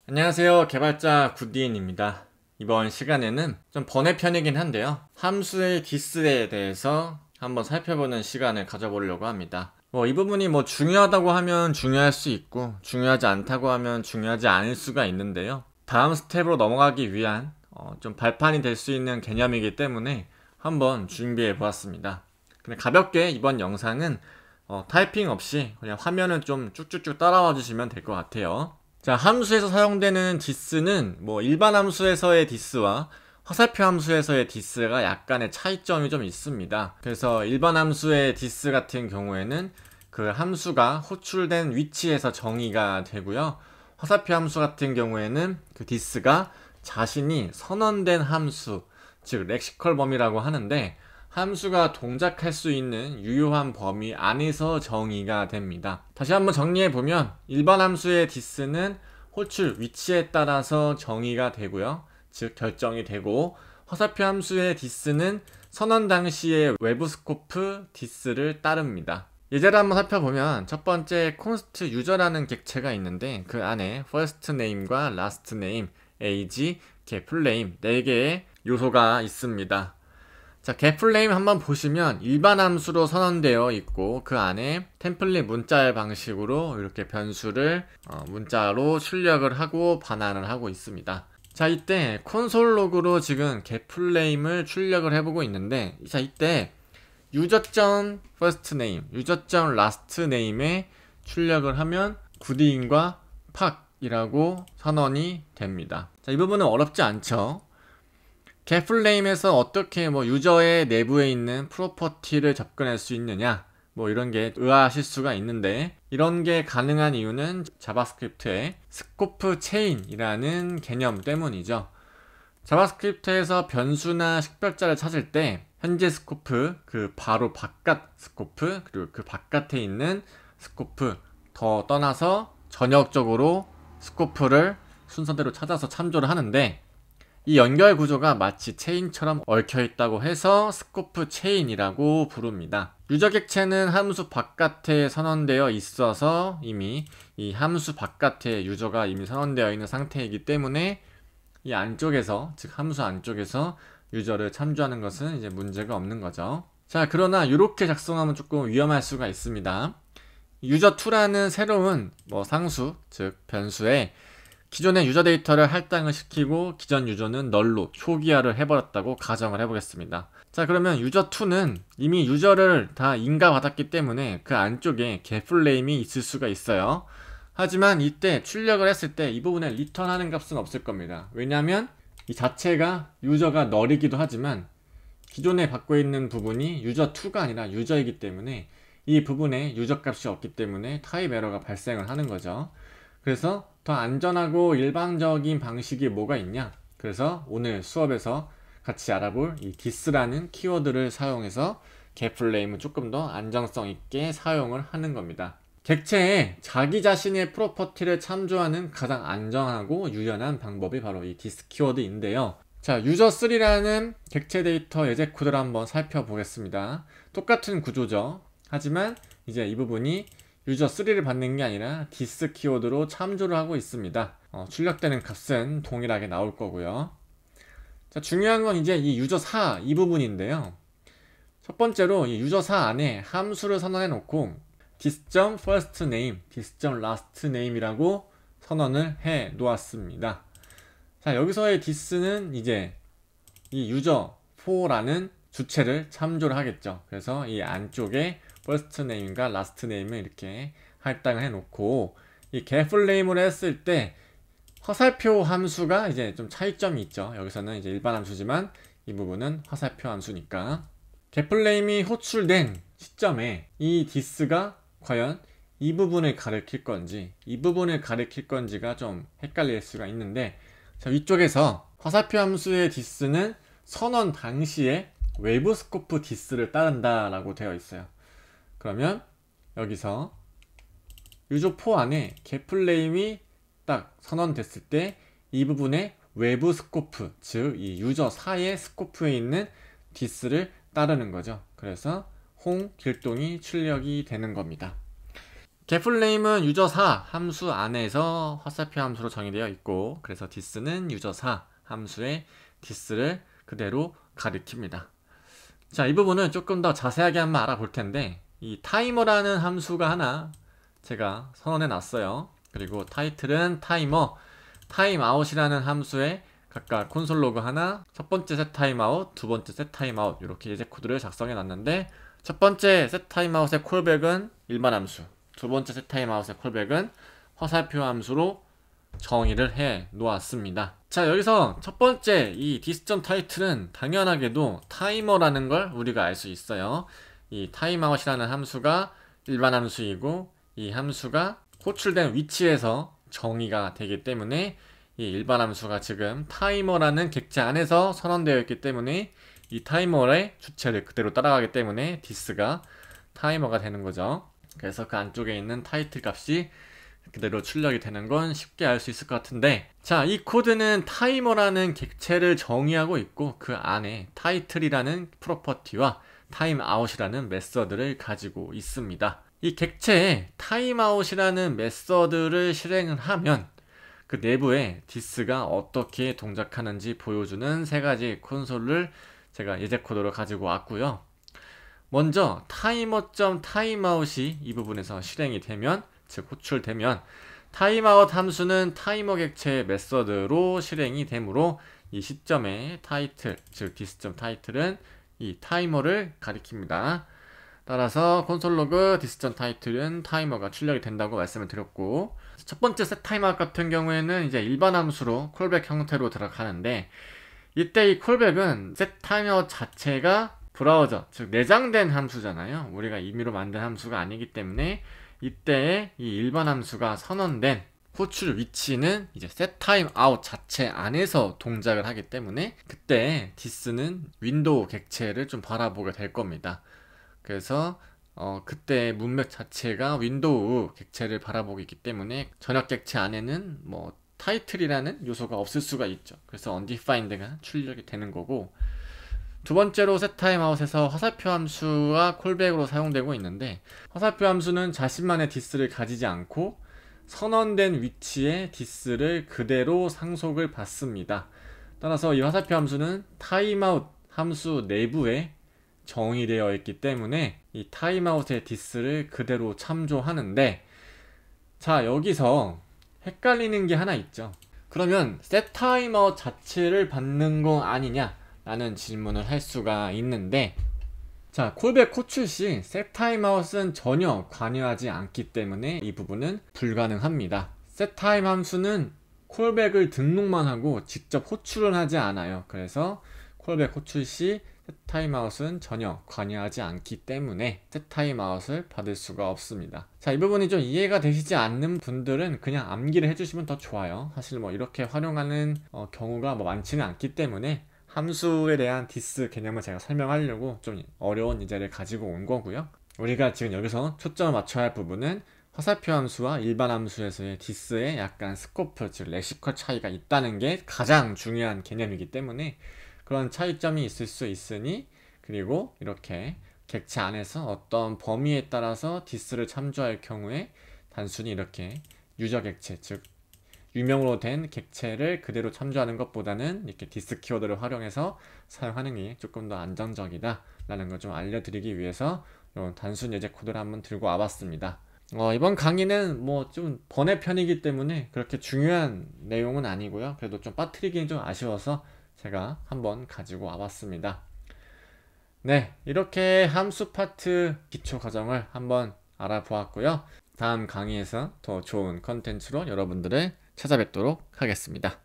안녕하세요, 개발자 굿디인입니다. 이번 시간에는 좀 번외편이긴 한데요, 함수의 디스에 대해서 한번 살펴보는 시간을 가져보려고 합니다. 이 부분이 중요하다고 하면 중요할 수 있고 중요하지 않다고 하면 중요하지 않을 수가 있는데요, 다음 스텝으로 넘어가기 위한 좀 발판이 될 수 있는 개념이기 때문에 한번 준비해 보았습니다. 근데 가볍게 이번 영상은 타이핑 없이 그냥 화면을 좀 쭉쭉쭉 따라와 주시면 될 것 같아요. 자, 함수에서 사용되는 디스는 일반 함수에서의 디스와 화살표 함수에서의 디스가 약간의 차이점이 좀 있습니다. 그래서 일반 함수의 디스 같은 경우에는 그 함수가 호출된 위치에서 정의가 되고요, 화살표 함수 같은 경우에는 그 디스가 자신이 선언된 함수, 즉 렉시컬 범위라고 하는데, 함수가 동작할 수 있는 유효한 범위 안에서 정의가 됩니다. 다시 한번 정리해보면, 일반 함수의 디스는 호출 위치에 따라서 정의가 되고요, 즉 결정이 되고, 화살표 함수의 디스는 선언 당시의 외부 스코프 디스를 따릅니다. 예제를 한번 살펴보면, 첫 번째 const user라는 객체가 있는데 그 안에 first name과 last name, age, getFrame 4개의 요소가 있습니다. 자, getFrame 한번 보시면 일반 함수로 선언되어 있고 그 안에 템플릿 문자의 방식으로 이렇게 변수를 문자로 출력을 하고 반환을 하고 있습니다. 자, 이때 콘솔 로그로 지금 getFrame을 출력을 해보고 있는데, 자, 이때 user.firstname, user.lastname에 출력을 하면 굿디인과 팍이라고 선언이 됩니다. 자, 이 부분은 어렵지 않죠? getFrame에서 어떻게 유저의 내부에 있는 프로퍼티를 접근할 수 있느냐, 이런 게 의아하실 수가 있는데, 이런 게 가능한 이유는 자바스크립트의 스코프 체인이라는 개념 때문이죠. 자바스크립트에서 변수나 식별자를 찾을 때 현재 스코프, 그 바로 바깥 스코프, 그리고 그 바깥에 있는 스코프, 더 떠나서 전역적으로 스코프를 순서대로 찾아서 참조를 하는데, 이 연결 구조가 마치 체인처럼 얽혀있다고 해서 스코프 체인이라고 부릅니다. 유저 객체는 함수 바깥에 선언되어 있어서 이미 이 함수 바깥에 유저가 이미 선언되어 있는 상태이기 때문에 이 안쪽에서, 즉 함수 안쪽에서 유저를 참조하는 것은 이제 문제가 없는 거죠. 자, 그러나 이렇게 작성하면 조금 위험할 수가 있습니다. user2라는 새로운 상수, 즉 변수에 기존의 유저 데이터를 할당을 시키고 기존 유저는 널로 초기화를 해버렸다고 가정을 해보겠습니다. 자, 그러면 user2는 이미 유저를 다 인가받았기 때문에 그 안쪽에 getFrame이 있을 수가 있어요. 하지만 이때 출력을 했을 때 이 부분에 리턴하는 값은 없을 겁니다. 왜냐하면 이 자체가 유저가 널이기도 하지만 기존에 받고 있는 부분이 user2가 아니라 유저이기 때문에 이 부분에 유저 값이 없기 때문에 타입 에러가 발생을 하는 거죠. 그래서 더 안전하고 일반적인 방식이 뭐가 있냐? 그래서 오늘 수업에서 같이 알아볼 이 디스라는 키워드를 사용해서 getFrame을 조금 더 안정성 있게 사용을 하는 겁니다. 객체에 자기 자신의 프로퍼티를 참조하는 가장 안전하고 유연한 방법이 바로 이 디스 키워드인데요. 자, user3라는 객체 데이터 예제 코드를 한번 살펴보겠습니다. 똑같은 구조죠. 하지만 이제 이 부분이 user3를 받는 게 아니라 디스 키워드로 참조를 하고 있습니다. 출력되는 값은 동일하게 나올 거고요. 자, 중요한 건 이제 이 user4 이 부분인데요. 첫 번째로 이 user4 안에 함수를 선언해 놓고 this.firstname, this.lastname이라고 선언을 해 놓았습니다. 자, 여기서의 this는 이제 이 user4라는 주체를 참조를 하겠죠. 그래서 이 안쪽에 firstname과 lastname을 이렇게 할당을 해 놓고, 이 getFrame을 했을 때 화살표 함수가 이제 좀 차이점이 있죠. 여기서는 이제 일반 함수지만 이 부분은 화살표 함수니까 getFrame이 호출된 시점에 이 this가 과연 이 부분을 가리킬 건지 이 부분을 가리킬 건지가 좀 헷갈릴 수가 있는데, 자, 위쪽에서 화살표 함수의 this는 선언 당시에 외부 스코프 this를 따른다 라고 되어 있어요. 그러면 여기서 user4 안에 getFrame이 딱 선언됐을 때 이 부분에 외부 스코프, 즉 이 user4의 스코프에 있는 this를 따르는 거죠. 그래서 홍, 길동이 출력이 되는 겁니다. getFlame은 유저4 함수 안에서 화살표 함수로 정의되어 있고, 그래서 this는 유저4 함수의 this를 그대로 가리킵니다. 자, 이 부분은 조금 더 자세하게 한번 알아볼 텐데, 이 타이머라는 함수가 하나 제가 선언해 놨어요. 그리고 타이틀은 타이머, 타임아웃이라는 함수에 각각 콘솔 로그 하나, 첫 번째 set 타임아웃, 두 번째 set 타임아웃, 이렇게 예제 코드를 작성해 놨는데, 첫 번째 set 타임아웃의 콜백은 일반 함수, 두 번째 set 타임아웃의 콜백은 화살표 함수로 정의를 해 놓았습니다. 자, 여기서 첫 번째 이 this.title은 당연하게도 타이머라는 걸 우리가 알 수 있어요. 이 타임아웃이라는 함수가 일반 함수이고, 이 함수가 호출된 위치에서 정의가 되기 때문에 이 일반 함수가 지금 타이머라는 객체 안에서 선언되어 있기 때문에 이 타이머의 주체를 그대로 따라가기 때문에 this가 타이머가 되는 거죠. 그래서 그 안쪽에 있는 타이틀 값이 그대로 출력이 되는 건 쉽게 알 수 있을 것 같은데, 자, 이 코드는 타이머라는 객체를 정의하고 있고 그 안에 타이틀이라는 프로퍼티와 타임아웃이라는 메서드를 가지고 있습니다. 이 객체에 타임아웃이라는 메서드를 실행을 하면 그 내부에 this가 어떻게 동작하는지 보여주는 세 가지 콘솔을 제가 예제 코드로 가지고 왔고요. 먼저 timer.timeout이 이 부분에서 실행이 되면, 즉 호출되면 타임아웃 함수는 타이머 객체의 메서드로 실행이 되므로 이 시점의 타이틀, 즉 this.title은 이 타이머를 가리킵니다. 따라서 콘솔 로그 this.title은 타이머가 출력이 된다고 말씀을 드렸고, 첫 번째 setTimeout 같은 경우에는 이제 일반 함수로 콜백 형태로 들어가는데, 이때 이 콜백은 setTimeout 자체가 브라우저, 즉 내장된 함수잖아요. 우리가 임의로 만든 함수가 아니기 때문에 이때 이 일반 함수가 선언된 호출 위치는 이제 setTimeout 자체 안에서 동작을 하기 때문에 그때 this는 윈도우 객체를 좀 바라보게 될 겁니다. 그래서 그때 문맥 자체가 윈도우 객체를 바라보고 있기 때문에 전역 객체 안에는 뭐 타이틀이라는 요소가 없을 수가 있죠. 그래서 undefined가 출력이 되는 거고, 두 번째로 setTimeout에서 화살표 함수가 콜백으로 사용되고 있는데, 화살표 함수는 자신만의 this를 가지지 않고 선언된 위치에 this를 그대로 상속을 받습니다. 따라서 이 화살표 함수는 timeout 함수 내부에 정의되어 있기 때문에 이 타임아웃의 this를 그대로 참조하는데, 자, 여기서 헷갈리는 게 하나 있죠. 그러면 setTimeout 자체를 받는 거 아니냐 라는 질문을 할 수가 있는데, 자, 콜백 호출 시 setTimeout은 전혀 관여하지 않기 때문에 이 부분은 불가능합니다. setTime 함수는 콜백을 등록만 하고 직접 호출을 하지 않아요. 그래서 콜백 호출 시 setTimeout은 전혀 관여하지 않기 때문에 setTimeout을 받을 수가 없습니다. 자, 이 부분이 좀 이해가 되시지 않는 분들은 그냥 암기를 해주시면 더 좋아요. 사실 뭐 이렇게 활용하는 경우가 뭐 많지는 않기 때문에 함수에 대한 this 개념을 제가 설명하려고 좀 어려운 예제를 가지고 온 거고요. 우리가 지금 여기서 초점을 맞춰야 할 부분은 화살표 함수와 일반 함수에서의 this의 약간 스코프, 즉 렉시컬 차이가 있다는 게 가장 중요한 개념이기 때문에 그런 차이점이 있을 수 있으니, 그리고 이렇게 객체 안에서 어떤 범위에 따라서 this를 참조할 경우에 단순히 이렇게 유저 객체, 즉 유명으로 된 객체를 그대로 참조하는 것보다는 이렇게 this 키워드를 활용해서 사용하는 게 조금 더 안정적이다 라는 걸 좀 알려드리기 위해서 이런 단순 예제 코드를 한번 들고 와봤습니다. 이번 강의는 뭐 좀 번외편이기 때문에 그렇게 중요한 내용은 아니고요. 그래도 좀 빠뜨리기는 좀 아쉬워서 제가 한번 가지고 와봤습니다. 네, 이렇게 함수 파트 기초 과정을 한번 알아보았고요. 다음 강의에서 더 좋은 컨텐츠로 여러분들을 찾아뵙도록 하겠습니다.